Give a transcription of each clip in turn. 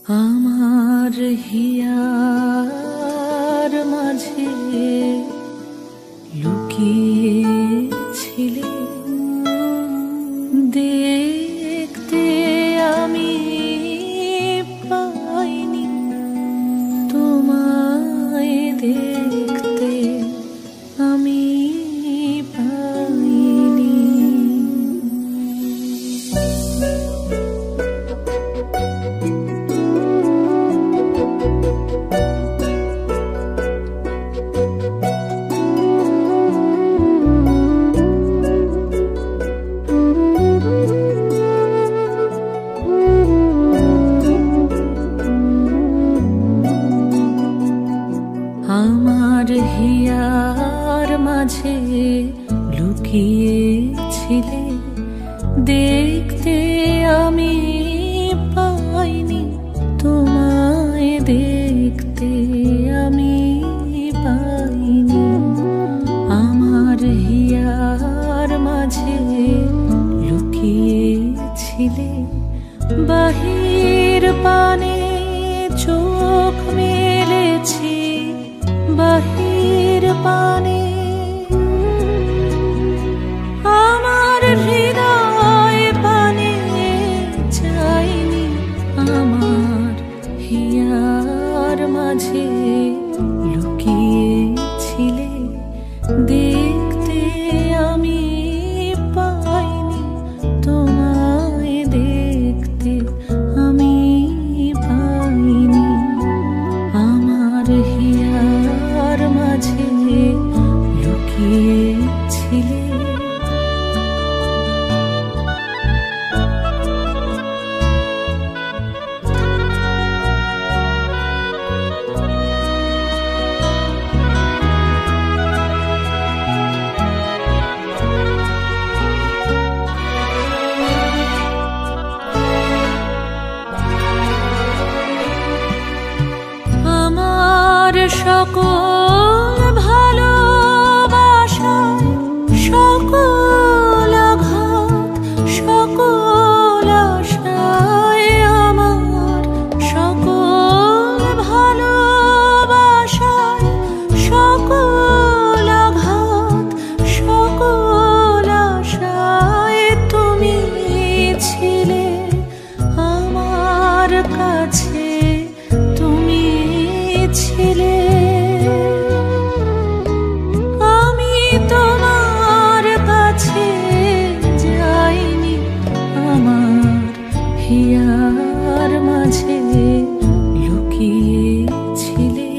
আমার হিয়ার মাঝে লুকিয়েছিলে, দেখতে আমি পাইনি, তোমায় দেখতে আমি পাইনি। আমার হিয়ার মাঝে লুকিয়েছিলে, দেখতে আমি পাইনি, তোমায় দেখতে আমি পাইনি। আমার হিয়ার মাঝে লুকিয়েছিলে, বাহির পানে চোখ মেলেছি, বাহির পানে আমার হৃদয় পানে চাইনি। আমার হিয়ার মাঝে লুকিয়েছিলে, দেখতে আমি পাইনি, তোমায় দেখতে আমি পাইনি। আমার হিয়ার মাঝে লুকিয়েছিলে। আমার সকল ভালোবাসায় সকল আঘাত, সকল আশায়, আমার সকল ভালোবাসায় সকল আঘাত, সকল আশায় তুমি ছিলে আমার কাছে, তুমি ছিলে। আমি তোমার কাছে যাইনি, আমার হিয়ার মাঝে লুকিয়েছিলে।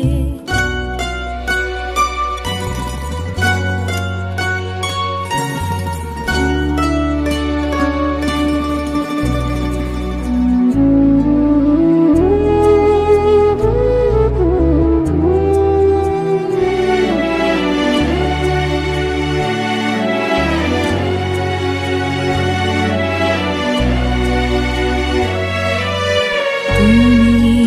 তুমি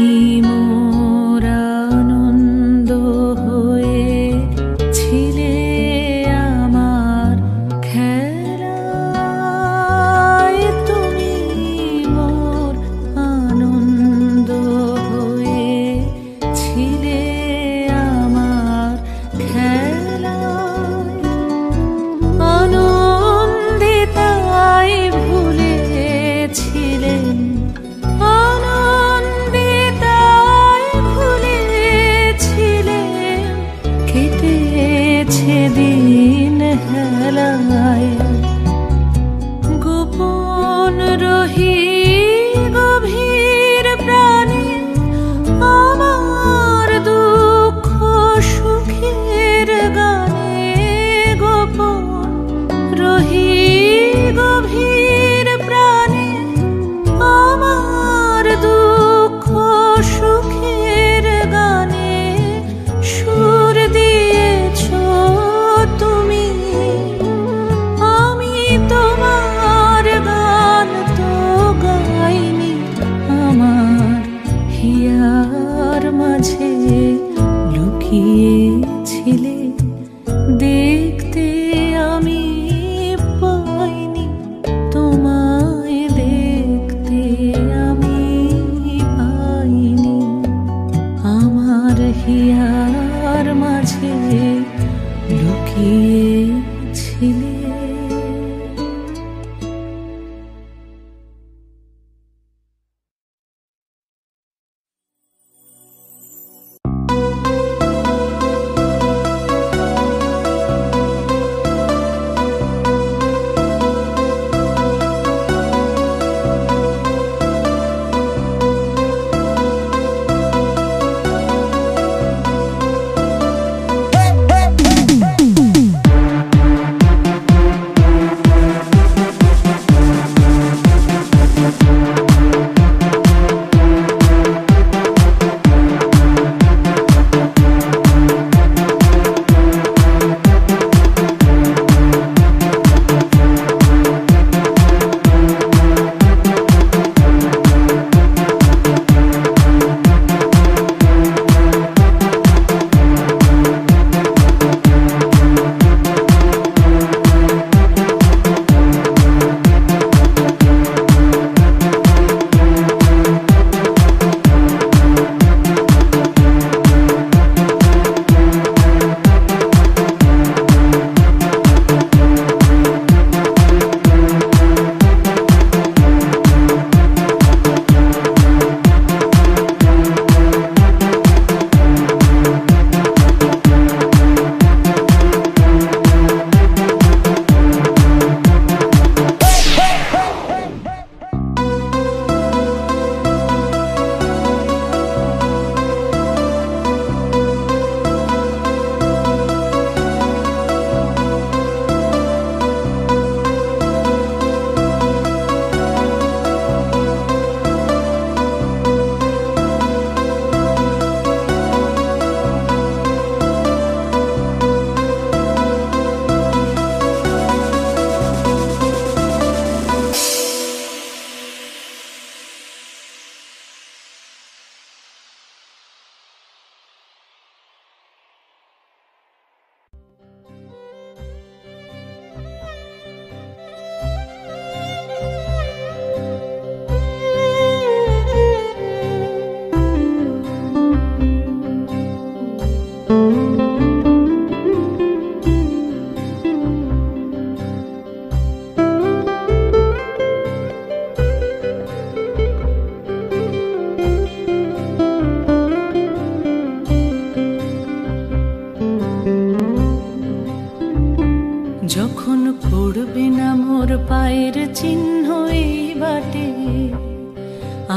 পায়ের চিহ্ন এই বাটে।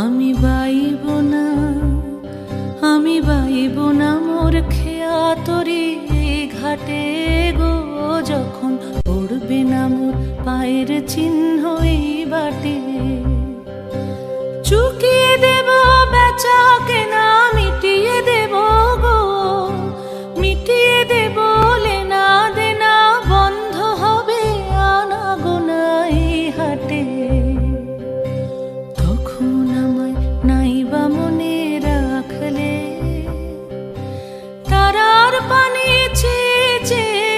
আমি বাইব না, আমি বাইব না মোর খেয়া তরি ঘাটে গো, যখন পড়বে না মোর পায়ের চিহ্ন এই বাটে। চুকিয়ে দেব বেচা কেনা, মিটিয়ে দেব গো, মিটিয়ে দেব লেনা দেনা, বন্ধ হবে আনা গোনা এই হাটে। তখন আমায় নাইবা মনে রাখলে, তারার পানে চেয়ে চেয়ে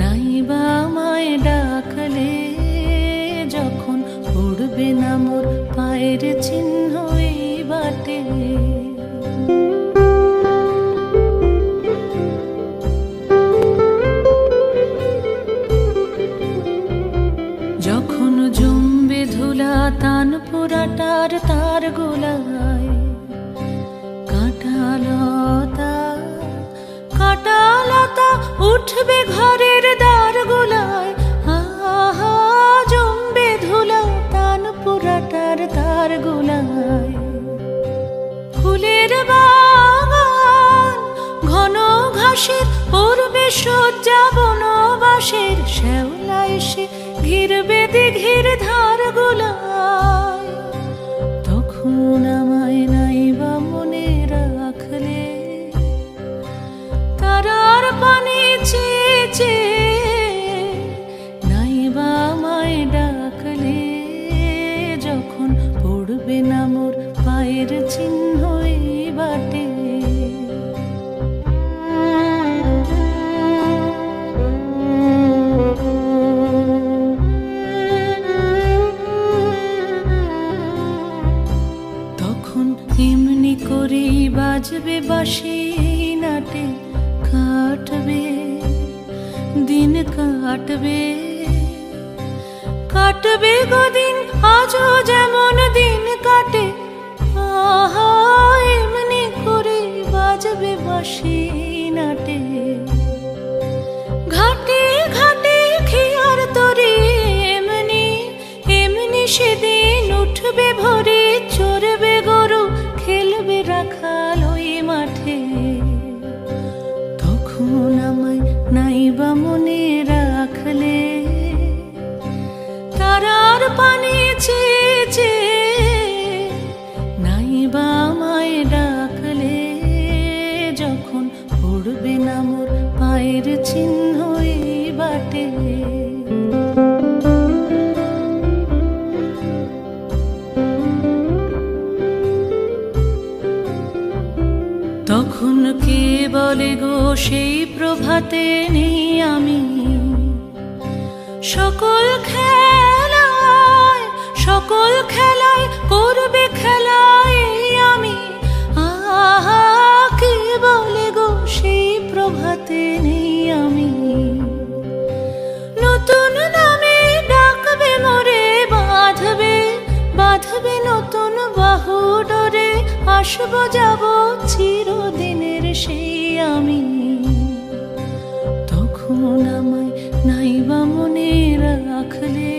নাইবা আমায় ডাকলে, যখন পড়বে না মোর পায়ের চিহ্ন এই বাটে। যখন জমবে ধুলা তান পোড়াটার তার গোলায়, কাঁটালতা কাঁটালতা উঠবে ঘরের দ্বার গোলায়। আহা জমবে ধুলা তান পোড়াটার তার গোলায়। ফুলের বাগান ঘন ঘাসের পূর্বে শয্যা বনবাসের, শ্যাওলা এসে ঘিরবে দিঘির ধার গোলায়। তখন আমায় নাইবা মনে রাখলে, তারার পানে চেয়ে চেয়ে নাইবা আমায় ডাকলে, যখন পড়বে না মোর পায়ের চিহ্ন এই বাটে। তখন এমনি করেই বাজবে বাঁশি নাটে, কাটবে দিন কাটবে, কাটবে গদিন আজও যেমন দিন কাটে। আহা এমনি করে বাজবে বাঁশি নাটে। ঘাটে ঘাটে খেয়ার তরি এমনি এমনি সেদিন উঠবে ভরে, চড়বে গরু খেলবে রাখাল ওই মাঠে। তখন আমায় নাইবা মনে রাখলে, তারার পানে চেয়ে চেয়ে নাইবা আমায় ডাকলে, যখন পড়বে না মোর পায়ের চিহ্ন এই বাটে। তখন কে বলে গো সেই প্রভাতে নেই আমি, সকল খেলায় সকল খেলায় করবে খেলায় আমি। আহা কে বলে গো সেই প্রভাতে নেই আমি। নতুন নামে ডাকবে মোরে, বাঁধবে বাঁধবে নতুন বাহু ডোরে, আসবো যাব চিরদিনের সেই আমি। তখন আমায় নাইবা মনে রাখলে,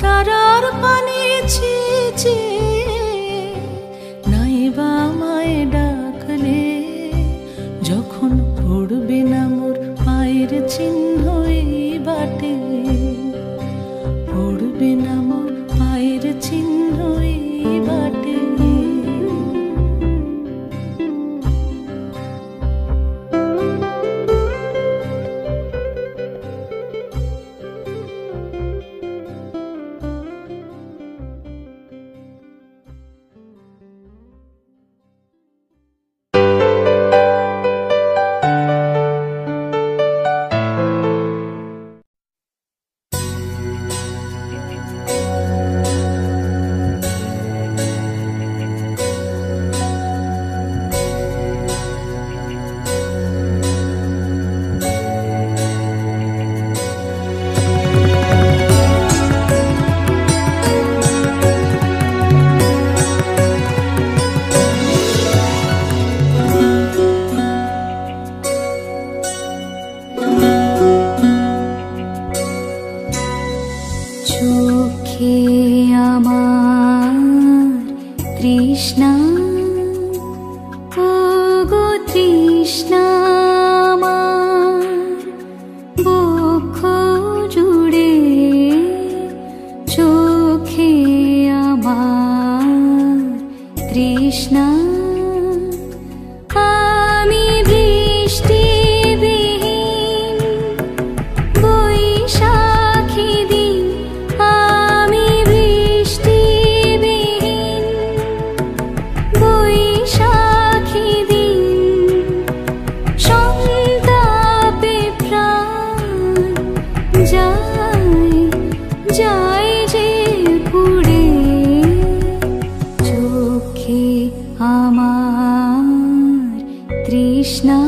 তারার পানে চেয়ে চেয়ে নাইবা আমায় ডাকলে, যখন পড়বে না মোর পায়ের চিহ্ন এই বাটে। পড়বে না মোর পায়ের চিহ্ন এই বাটে। তৃষ্ণা আমি বৃষ্টিবিহীন বৈশাখী দিন আমি বৃষ্টিবিহীন বৈশাখী দিন সন্তাপে প্রাণ যায় যায় যে পুড়ে চোখে আমার তৃষ্ণা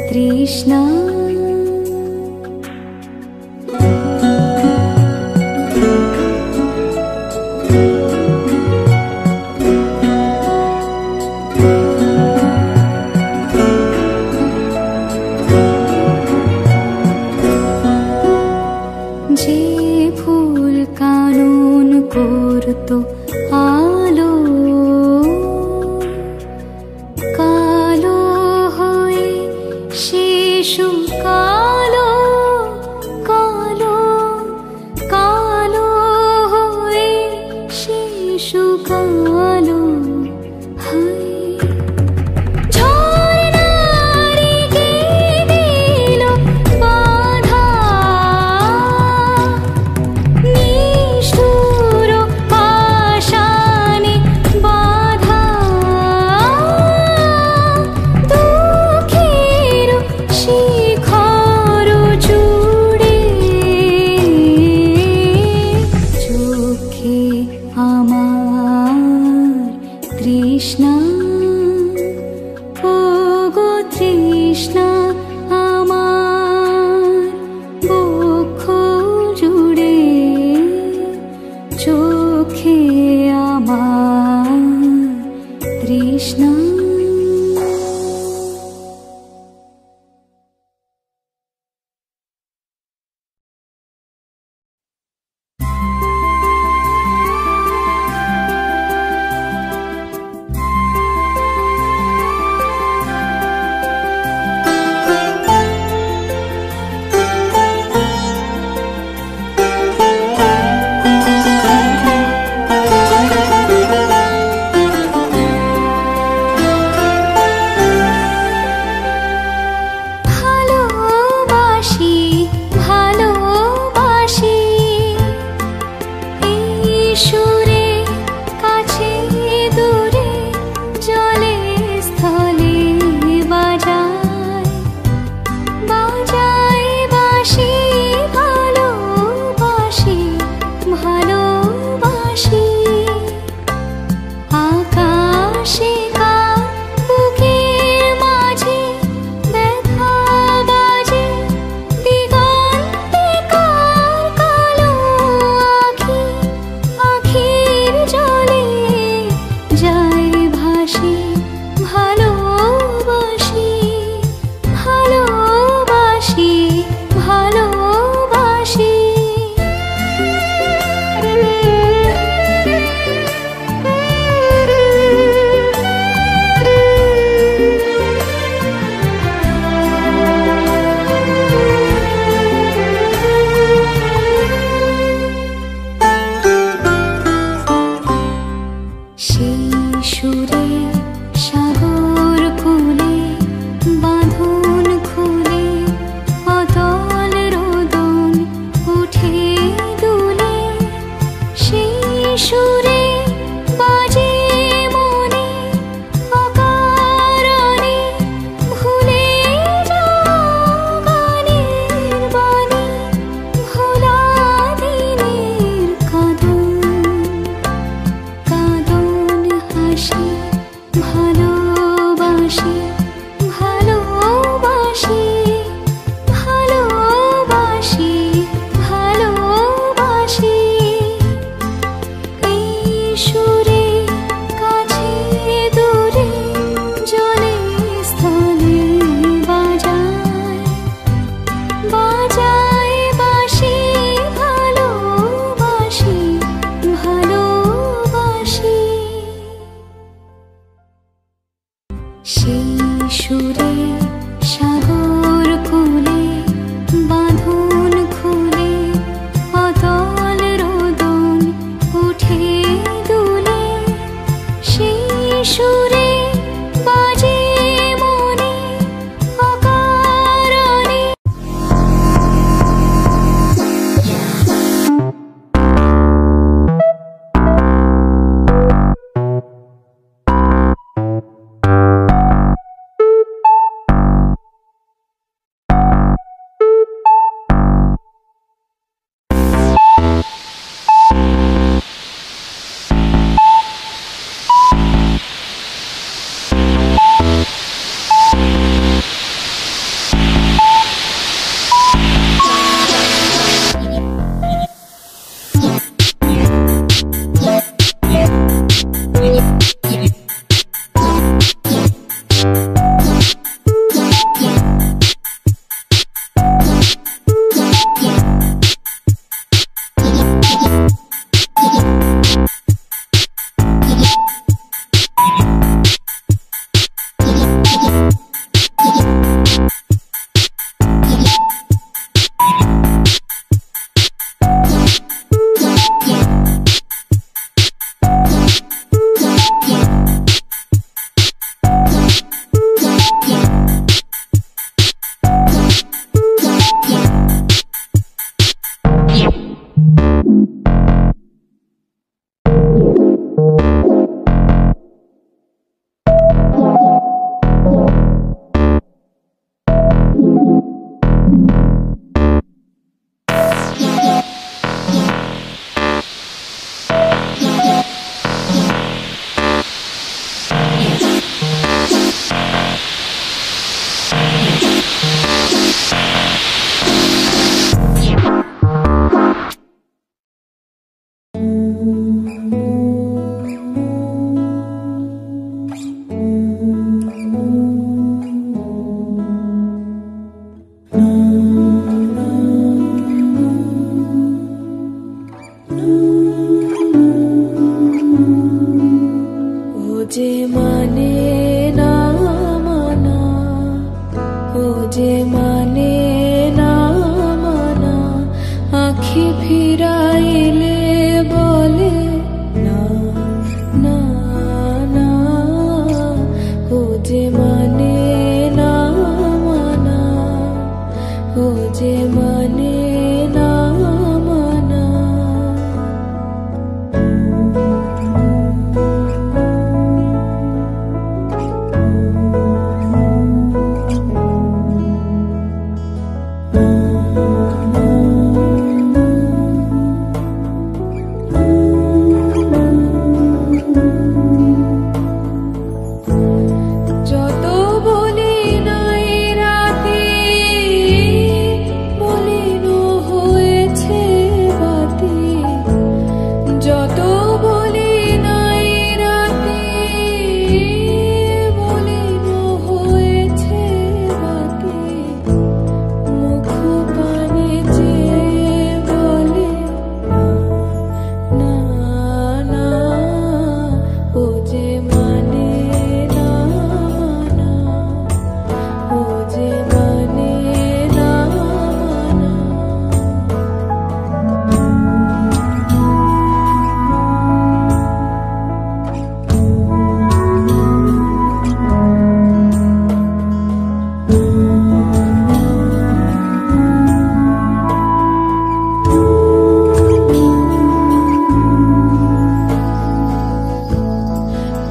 তৃষ্ণা যে ফুল কানন করতো আলো কালো হয়ে শিশু কালো কালো কালো হয়ে শিশু কালো আখি ফিরাইলে বলে না না না, ও যে মানে না মানা, ও যে মানে না মানা। যত বলি নাই রাতে, মলিন হয়েছে বাতি, যত বলি নাই রাতে, মলিন হয়েছে বাতি, মুখ পানে চেয়ে বলে না না, ও যে মানে না মানা, ও যে মানে না মানা।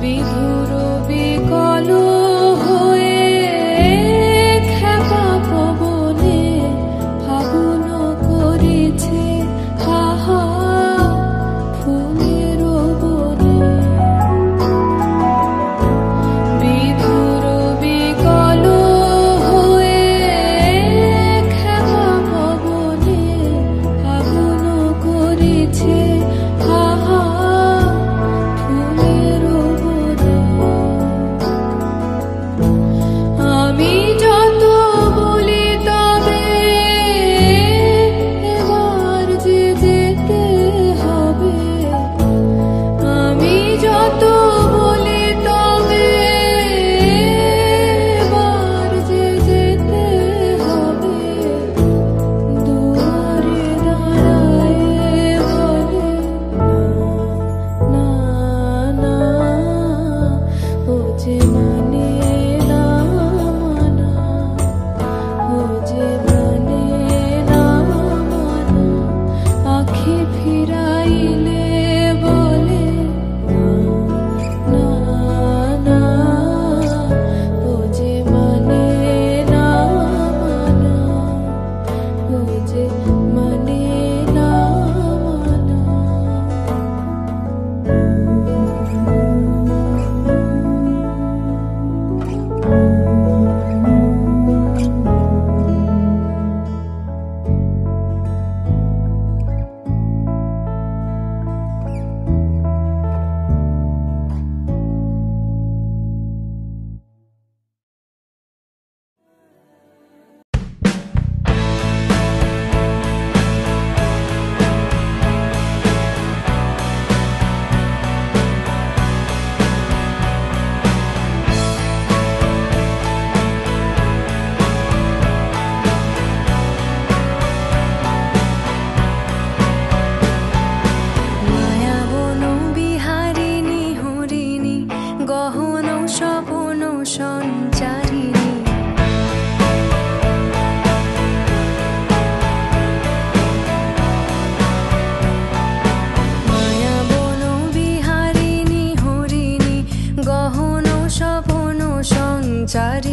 বিধুর বিকল হয়ে খেপা পবনে ফাগুন করেছে হাহা ফুলের বনে। বিধুর বিকল হয়ে খেপা পবনে ফাগুন করেছে হাহা ফুলের বনে। আমি যত বলি তবে এবার যে যেতে হবে, আমি যত বলি তবে এবার যে যেতে হবে, দুয়ারে দাঁড়ায়ে বলে না না, ও যে মানে না মানা, ও যে মানে না মানা। আখি ফিরাইলে বলে না না, ও যে মানে না মানা, ও যে মানে না মানা। মায়াবন বিহারিণী হরিণী গহন স্বপন সঞ্চারিণী, মায়াবন বিহারিণী হরিণী গহন স্বপন সঞ্চারিণী।